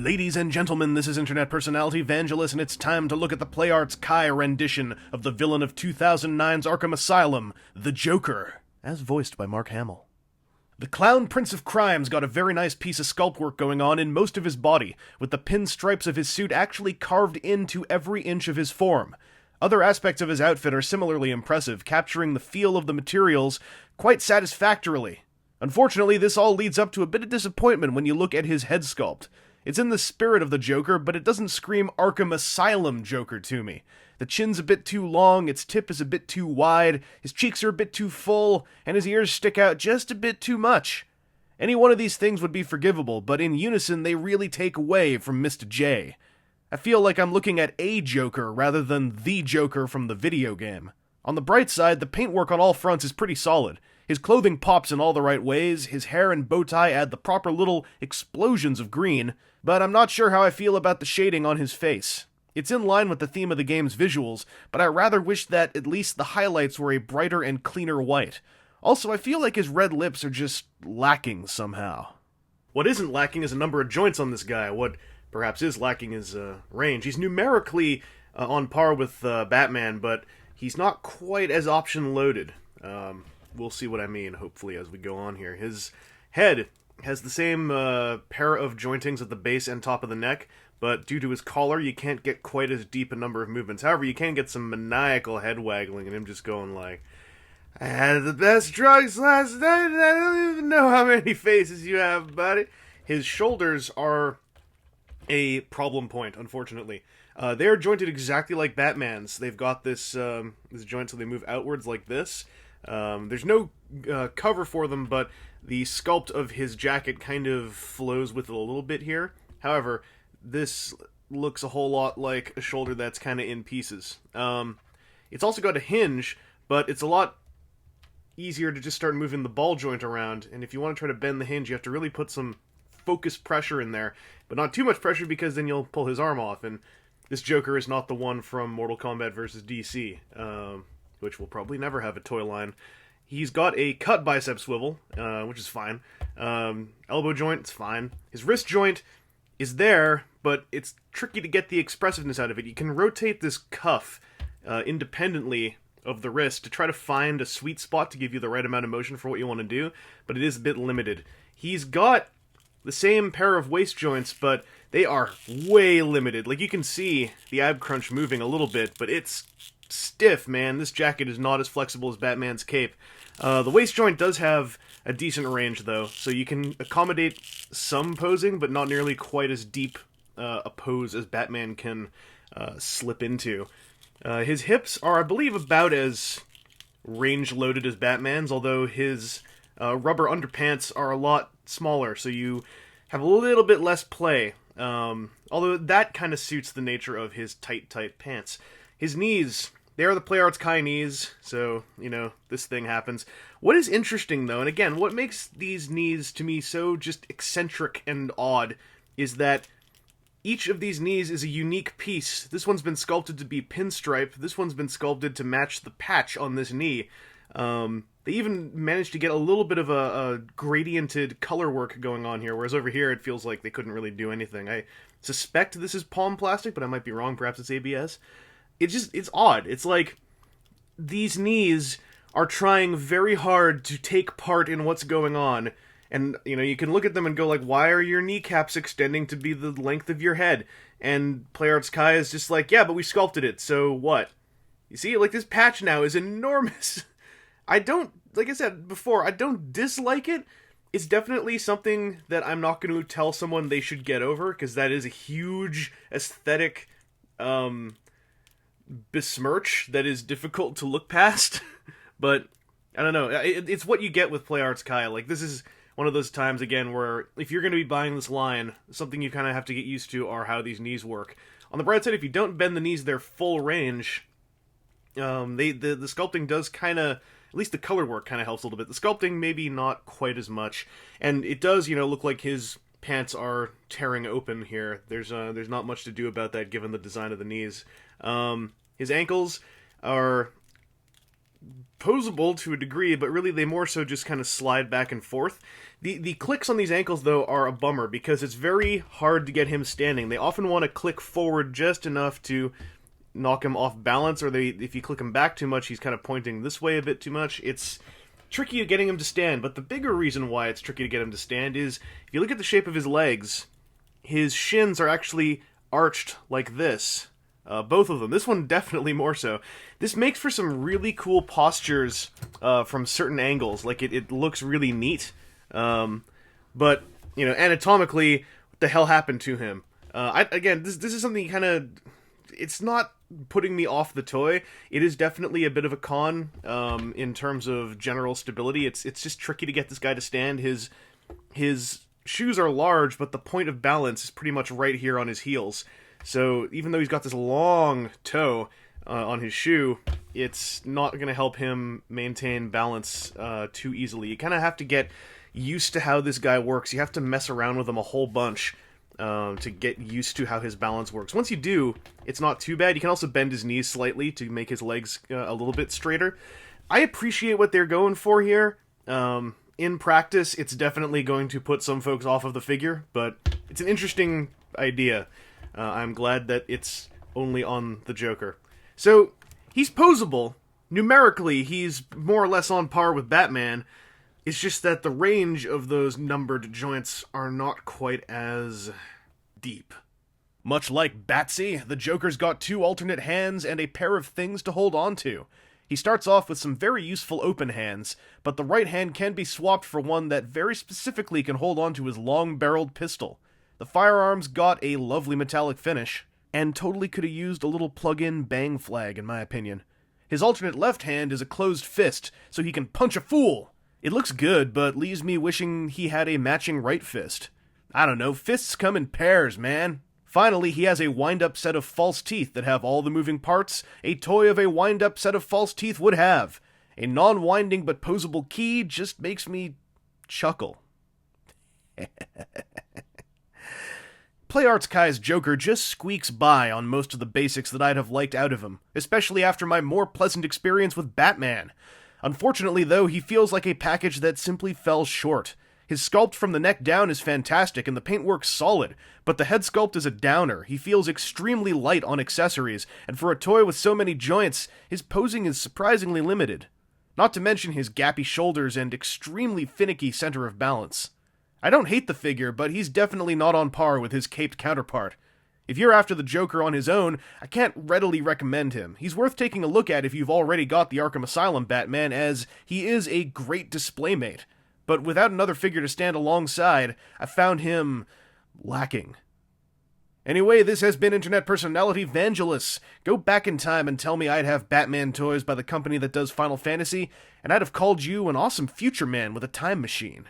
Ladies and gentlemen, this is internet personality Vangelis, and it's time to look at the PlayArts Kai rendition of the villain of 2009's Arkham Asylum, the Joker, as voiced by Mark Hamill. The Clown Prince of Crime's got a very nice piece of sculpt work going on in most of his body, with the pinstripes of his suit actually carved into every inch of his form. Other aspects of his outfit are similarly impressive, capturing the feel of the materials quite satisfactorily. Unfortunately, this all leads up to a bit of disappointment when you look at his head sculpt. It's in the spirit of the Joker, but it doesn't scream Arkham Asylum Joker to me. The chin's a bit too long, its tip is a bit too wide, his cheeks are a bit too full, and his ears stick out just a bit too much. Any one of these things would be forgivable, but in unison they really take away from Mr. J. I feel like I'm looking at a Joker rather than the Joker from the video game. On the bright side, the paintwork on all fronts is pretty solid. His clothing pops in all the right ways, his hair and bow tie add the proper little explosions of green, but I'm not sure how I feel about the shading on his face. It's in line with the theme of the game's visuals, but I rather wish that at least the highlights were a brighter and cleaner white. Also, I feel like his red lips are just lacking somehow. What isn't lacking is a number of joints on this guy. What perhaps is lacking is range. He's numerically on par with Batman, but he's not quite as option-loaded. We'll see what I mean, hopefully, as we go on here. His head has the same pair of jointings at the base and top of the neck, but due to his collar, you can't get quite as deep a number of movements. However, you can get some maniacal head waggling and him just going like, "I had the best drugs last night, and I don't even know how many faces you have, buddy." His shoulders are a problem point, unfortunately. They're jointed exactly like Batman's. They've got this joint so they move outwards like this. There's no cover for them, but the sculpt of his jacket kind of flows with it a little bit here. However, this looks a whole lot like a shoulder that's kind of in pieces. It's also got a hinge, but it's a lot easier to just start moving the ball joint around, and if you want to try to bend the hinge, you have to really put some focus pressure in there, but not too much pressure because then you'll pull his arm off, and this Joker is not the one from Mortal Kombat vs. DC, which will probably never have a toy line. He's got a cut bicep swivel, which is fine. Elbow joint, it's fine. His wrist joint is there, but it's tricky to get the expressiveness out of it. You can rotate this cuff independently of the wrist to try to find a sweet spot to give you the right amount of motion for what you want to do, but it is a bit limited. He's got the same pair of waist joints, but they are way limited. Like, you can see the ab crunch moving a little bit, but it's stiff, man. This jacket is not as flexible as Batman's cape. The waist joint does have a decent range, though, so you can accommodate some posing, but not nearly quite as deep a pose as Batman can slip into. His hips are, I believe, about as range-loaded as Batman's, although his rubber underpants are a lot smaller, so you have a little bit less play. Although that kind of suits the nature of his tight pants. His knees, they are the PlayArts Kai knees, so, you know, this thing happens. What is interesting, though, and again, what makes these knees, to me, so just eccentric and odd, is that each of these knees is a unique piece. This one's been sculpted to be pinstripe, this one's been sculpted to match the patch on this knee. They even managed to get a little bit of a gradiented color work going on here, whereas over here it feels like they couldn't really do anything. I suspect this is palm plastic, but I might be wrong, perhaps it's ABS. It's odd. It's like these knees are trying very hard to take part in what's going on, and, you know, you can look at them and go like, why are your kneecaps extending to be the length of your head? And PlayArts Kai is just like, yeah, but we sculpted it, so what? You see, like, this patch now is enormous. I don't, like I said before, I don't dislike it. It's definitely something that I'm not going to tell someone they should get over, because that is a huge aesthetic besmirch that is difficult to look past. But, I don't know, it's what you get with PlayArts Kai. Like, this is one of those times, again, where if you're going to be buying this line, something you kind of have to get used to are how these knees work. On the bright side, if you don't bend the knees their full range, the sculpting does kind of, at least the color work kind of helps a little bit. The sculpting, maybe not quite as much. And it does, you know, look like his pants are tearing open here. There's not much to do about that given the design of the knees. His ankles are posable to a degree, but really they more so just kind of slide back and forth. The clicks on these ankles, though, are a bummer because it's very hard to get him standing. They often want to click forward just enough to knock him off balance, or if you click him back too much, he's kind of pointing this way a bit too much. It's tricky getting him to stand, but the bigger reason why it's tricky to get him to stand is, if you look at the shape of his legs, his shins are actually arched like this. Both of them. This one definitely more so. This makes for some really cool postures from certain angles. Like, it looks really neat. But, you know, anatomically, what the hell happened to him? This is something kind of... It's not putting me off the toy. It is definitely a bit of a con in terms of general stability. It's just tricky to get this guy to stand. His shoes are large, but the point of balance is pretty much right here on his heels. So even though he's got this long toe on his shoe, it's not going to help him maintain balance too easily. You kind of have to get used to how this guy works. You have to mess around with him a whole bunch to get used to how his balance works. Once you do, it's not too bad. You can also bend his knees slightly to make his legs a little bit straighter. I appreciate what they're going for here. In practice, it's definitely going to put some folks off of the figure, but it's an interesting idea. I'm glad that it's only on the Joker. So, he's posable. Numerically, he's more or less on par with Batman. It's just that the range of those numbered joints are not quite as deep. Much like Batsy, the Joker's got two alternate hands and a pair of things to hold on to. He starts off with some very useful open hands, but the right hand can be swapped for one that very specifically can hold on to his long-barreled pistol. The firearm's got a lovely metallic finish, and totally could have used a little plug-in bang flag, in my opinion. His alternate left hand is a closed fist, so he can punch a fool! It looks good, but leaves me wishing he had a matching right fist. I don't know, fists come in pairs, man. Finally, he has a wind-up set of false teeth that have all the moving parts a toy of a wind-up set of false teeth would have. A non-winding but posable key just makes me chuckle. PlayArts Kai's Joker just squeaks by on most of the basics that I'd have liked out of him, especially after my more pleasant experience with Batman. Unfortunately, though, he feels like a package that simply fell short. His sculpt from the neck down is fantastic and the paintwork's solid, but the head sculpt is a downer. He feels extremely light on accessories, and for a toy with so many joints, his posing is surprisingly limited. Not to mention his gappy shoulders and extremely finicky center of balance. I don't hate the figure, but he's definitely not on par with his caped counterpart. If you're after the Joker on his own, I can't readily recommend him. He's worth taking a look at if you've already got the Arkham Asylum Batman, as he is a great displaymate. But without another figure to stand alongside, I found him lacking. Anyway, this has been Internet Personality Vangelis. Go back in time and tell me I'd have Batman toys by the company that does Final Fantasy, and I'd have called you an awesome future man with a time machine.